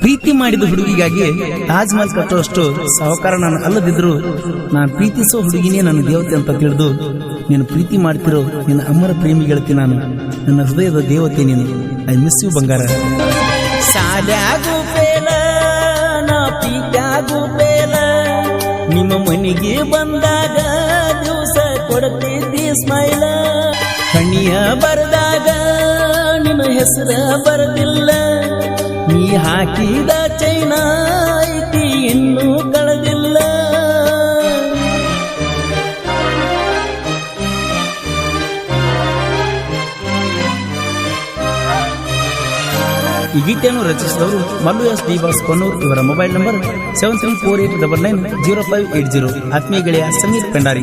ಪ್ರೀತಿ ಮಾಡಿದ ಹುಡುಗಿಗಾಗಿ ತಾಜ್ ಮಹಲ್ ಕಟ್ಟುವಷ್ಟು ಸಾಹುಕಾರ ನಾನು ಅಲ್ಲದಿದ್ರು ನಾನು ಪ್ರೀತಿಸೋ ಹುಡುಗಿನೇ ನನ್ನ ದೇವತೆ ಅಂತ ತಿಳಿದು ನೀನು ಪ್ರೀತಿ ಮಾಡ್ತಿರೋ ನಿನ್ನ ಅಮರ ಪ್ರೇಮಿ ಗೆಳತಿ ನಾನು, ನನ್ನ ಹೃದಯದ ದೇವತೆ ನೀನು. ಐ ಮಿಸ್ ಯು ಬಂಗಾರ. ಸಾಲ್ಯಾಗು ಬೇಲ ನಾ ಪ್ರೀತ್ಯಾಗು ಬೇಲ, ನಿಮ್ಮ ಮನೆಗೆ ಬಂದಾಗ ದಿವಸ ಕೊಡ್ತಿದ್ದಿ ಸ್ಮೈಲ, ಕಣ್ಣಿಯ ಬರದಾಗ ನಿನ್ನ ಹೆಸರ ಬರದಿಲ್ಲ, ನೀ ಹಾಕಿದ ಚೈನ ಐತಿ ಇನ್ನೂ ಕಳೆದಿಲ್ಲ. ಈ ಗೀತೆಯನ್ನು ರಚಿಸಿದವರು ಮಲ್ಲು ಎಸ್ ಡಿ ಬಾಸ್ ಕೊನ್ನೂರ್. ಇವರ ಮೊಬೈಲ್ ನಂಬರ್ 7348990580. ಆತ್ಮೀಯ ಗೆಳೆಯ ಸಮೀರ್ ಭಂಡಾರಿ.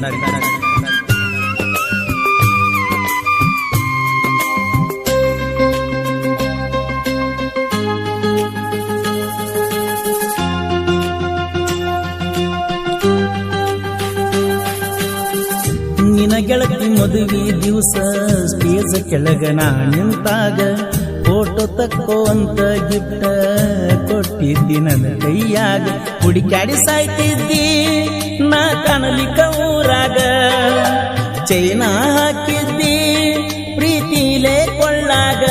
ನಿನ ಗೆಳತಿ ಮದುವೆ ದಿವಸ ಸ್ಟೇಜ್ ಕೆಳಗ ನಾ ನಿಂತಾಗ ಫೋಟೋ ತಕ್ಕೋ ಅಂತ ಗಿಫ್ಟ ಕೊಟ್ಟಿದ್ದಿ ನನ್ನ ಕೈಯಾಗ, ಹುಡುಕ್ಯಾಡಿ ಸಾಯ್ತಿದ್ದಿ ನಾ ಕಾಣಲಿಕ್ಕ ಊರಾಗ, ಚೈನಾ ಹಾಕಿದ್ದಿ ಪ್ರೀತಿಲೇ ಕೊಳ್ಳಾಗ,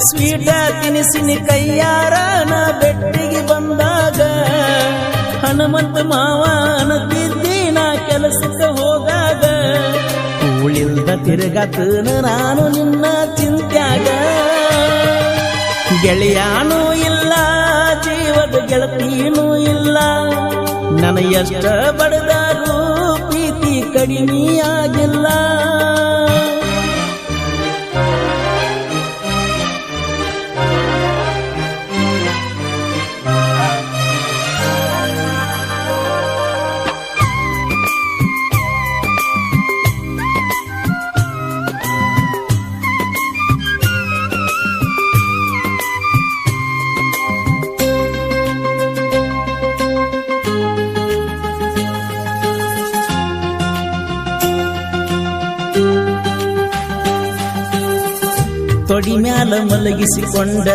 ಸ್ವೀಟ ತಿನಿಸಿನ ಕೈಯಾರ ನಾ ಬೆಟ್ಟಿಗೆ ಬಂದಾಗ, ಹನುಮಂತ ಮಾವ ಅನ್ನತಿದ್ದಿ ನಾ ಕೆಲಸಕ್ಕೆ ಹೋಗಾಗ, ಉಳಿಲ್ದ ತಿರುಗಾತನ ನಾನು ನಿನ್ನ ಚಿಂತ್ಯಾಗ, ಗೆಳೆಯಾನೂ ಇಲ್ಲ ಜೀವದ ಗೆಳತೀನೂ ಇಲ್ಲ, ನನ್ನ ಎಷ್ಟ ಬಡದಾರು ಪ್ರೀತಿ ಕಡಿಮೆಯಾಗಿಲ್ಲ. ತೊಡಿ ಮ್ಯಾಲ ಮಲಗಿಸಿಕೊಂಡ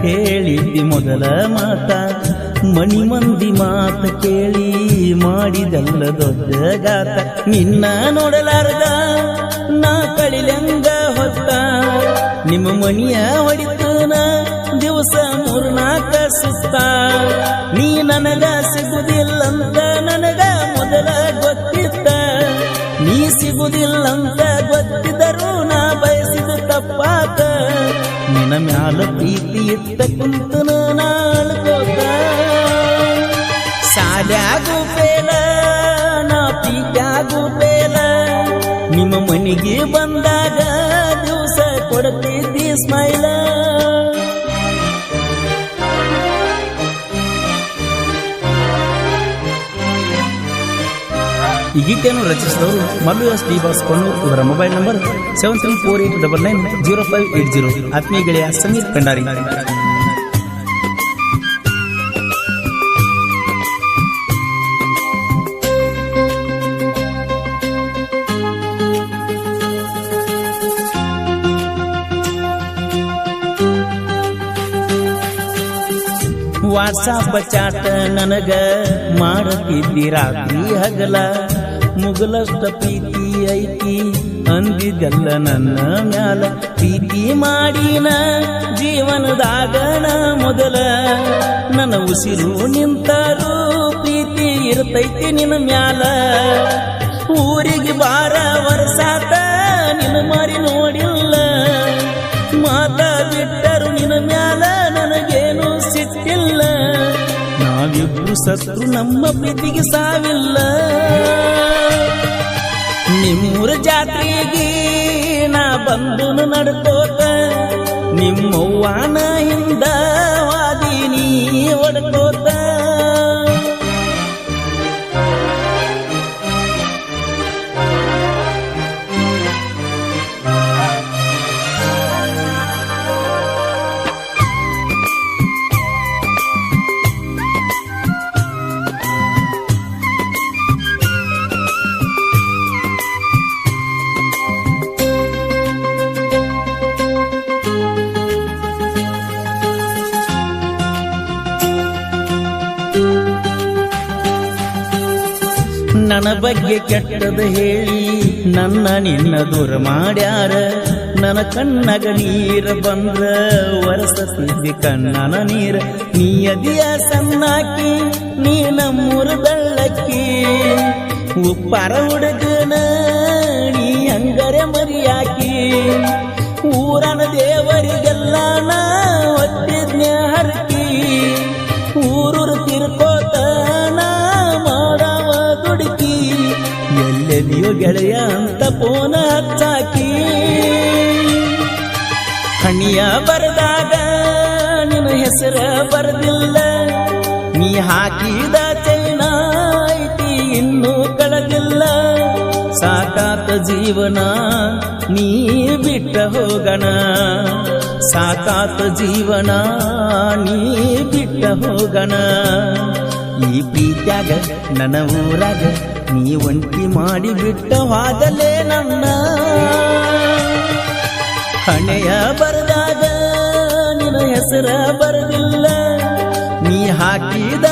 ಹೇಳಿದ್ದಿ ಮೊದಲ ಮಾತ, ಮಣಿ ಮಂದಿ ಮಾತ ಕೇಳಿ ಮಾಡಿದಲ್ಲ ದೊಡ್ಡ ಗಾತ, ನಿನ್ನ ನೋಡಲಾರ್ದ ನಾ ಕಳಿಲಂಗ ಹೊತ್ತ, ನಿಮ್ಮ ಮಣಿಯ ಹೊಡಿತನ ದಿವಸ 3-4 ಸುತ್ತ, ನೀ ನನಗ ಸಿಗುದಿಲ್ಲಂತ ನನಗ ಮೊದಲ ಗೊತ್ತಿತ್ತ, ನೀ ಸಿಗುದಿಲ್ಲಂತ ಗೊತ್ತಿದ್ದರೂ ನಾ ಬಯಸಿದ ತಪ್ಪಾತ, ನಿನ್ನ ಮ್ಯಾಲ ಪ್ರೀತಿ ಇತ್ತ ಕುಂತನ ನಾಳ್ಕೋತ, ಸಾಲ್ಯಾಗು ಬೇಲ ನಾ ಪ್ರೀತ್ಯಾಗು ಬೇಲ, ನಿಮ್ಮ ಮನೆಗೆ ಬಂದಾಗ ದಿವಸ ಕೊಡ್ತಿದ್ದಿ ಸ್ಮೈಲ. ಈ ಗೀತೆಯನ್ನು ರಚಿಸಿದವರು ಮಲ್ಲು ಎಸ್ ಡಿ ಬಾಸ್ ಕೊನ್ನೂರ್. ಇವರ ಮೊಬೈಲ್ ನಂಬರ್ 7348990580. ಆತ್ಮೀಯ ಗೆಳೆಯ ಸಮೀರ್ ಭಂಡಾರಿ. ವಾಟ್ಸಾಪ್ ಚಾಟ ನನಗ ಮಾಡತಿದ್ದಿ ರಾತ್ರಿ ಹಗಲ, ಮುಗಲಷ್ಟ ಪ್ರೀತಿ ಐತಿ ಅಂದಿದ್ದಲ್ಲ ನನ್ನ ಮ್ಯಾಲ, ಪ್ರೀತಿ ಮಾಡಿನ ಜೀವನದಾಗ ಮೊದಲ, ನನ್ನ ಉಸಿರು ನಿಂತರೂ ಪ್ರೀತಿ ಇರ್ತೈತಿ ನಿನ್ನ ಮ್ಯಾಲ, ಊರಿಗೆ ಬಾರ ವರ್ಷಾತ ನಿನ್ನ ಮಾರಿ ನೋಡಿಲ್ಲ, ಮಾತ ಬಿಟ್ಟರು ನಿನ್ನ ಮ್ಯಾಲ ನನಗೇನು ಸಿಟ್ಟಿಲ್ಲ, ನಾವಿಬ್ರು ಸತ್ರು ನಮ್ಮ ಪ್ರೀತಿಗೆ ಸಾವಿಲ್ಲ, ನಿಮ್ಮೂರ ಜಾತ್ರೆಗೆ ನಾ ಬಂದು ನಡ್ಕೋತ, ನಿಮ್ಮವ್ವನ ಹಿಂದ ವಾದಿನಿ ಹೊಡ್ಕೋತ, ನನ್ನ ಬಗ್ಗೆ ಕೆಟ್ಟದ ಹೇಳಿ ನನ್ನ ನಿನ್ನ ದೂರ ಮಾಡ್ಯಾರ ನನ್ನ ಕಣ್ಣಗ ನೀರ ಬಂದ್ರ ಒರಸತಿದ್ದಿ ಕಣ್ಣನ ನೀರ ನೀ ಅದಿಯ ಸಣ್ಣಾಕಿ ನೀ ನಮ್ಮೂರ ಬೆಳ್ಳಕ್ಕಿ ಉಪ್ಪಾರ ಹುಡುಗನ ನೀ ಹಂಗರೆ ಮರಿಯಾಕಿ ಊರನ ದೇವರಿಗೆಲ್ಲ ನಾ ಒಟ್ಟಿದ್ನೆ ಹರಕಿ ಊರೂರು ತಿರ್ಕೋತ ನಾ ಮಾಡವ ದುಡುಕಿ ಎಲ್ಲೆಲ್ಲಿಯೋ ಗೆಳೆಯ ಅಂತ ಪೋನ ಹಚ್ಚಾಕಿ ಹಣಿಯ ಬರೆದಾಗ ನಿನ್ನ ಹೆಸರ ಬರೆದಿಲ್ಲ ನೀ ಹಾಕಿದ ಚೈನ ಐತಿ ಇನ್ನೂ ಕಳೆದಿಲ್ಲ ಸಾಕಾತ ಜೀವನ ನೀ ಬಿಟ್ಟ ಹೋಗಣ ಸಾಕಾತ ಜೀವನ ನೀ ಬಿಟ್ಟ ಹೋಗಣ ಈ ಪ್ರೀತ್ಯಾಗ ನನ್ನ ಊರಾಗ ನೀ ಒಂಟಿ ಮಾಡಿ ಬಿಟ್ಟ ಹೋಗಲೇ ನನ್ನ ಹಣೆಯ ಬರೆದಾಗ ನಿನ್ನ ಹೆಸರ ಬರೆದಿಲ್ಲ ನೀ ಹಾಕಿದ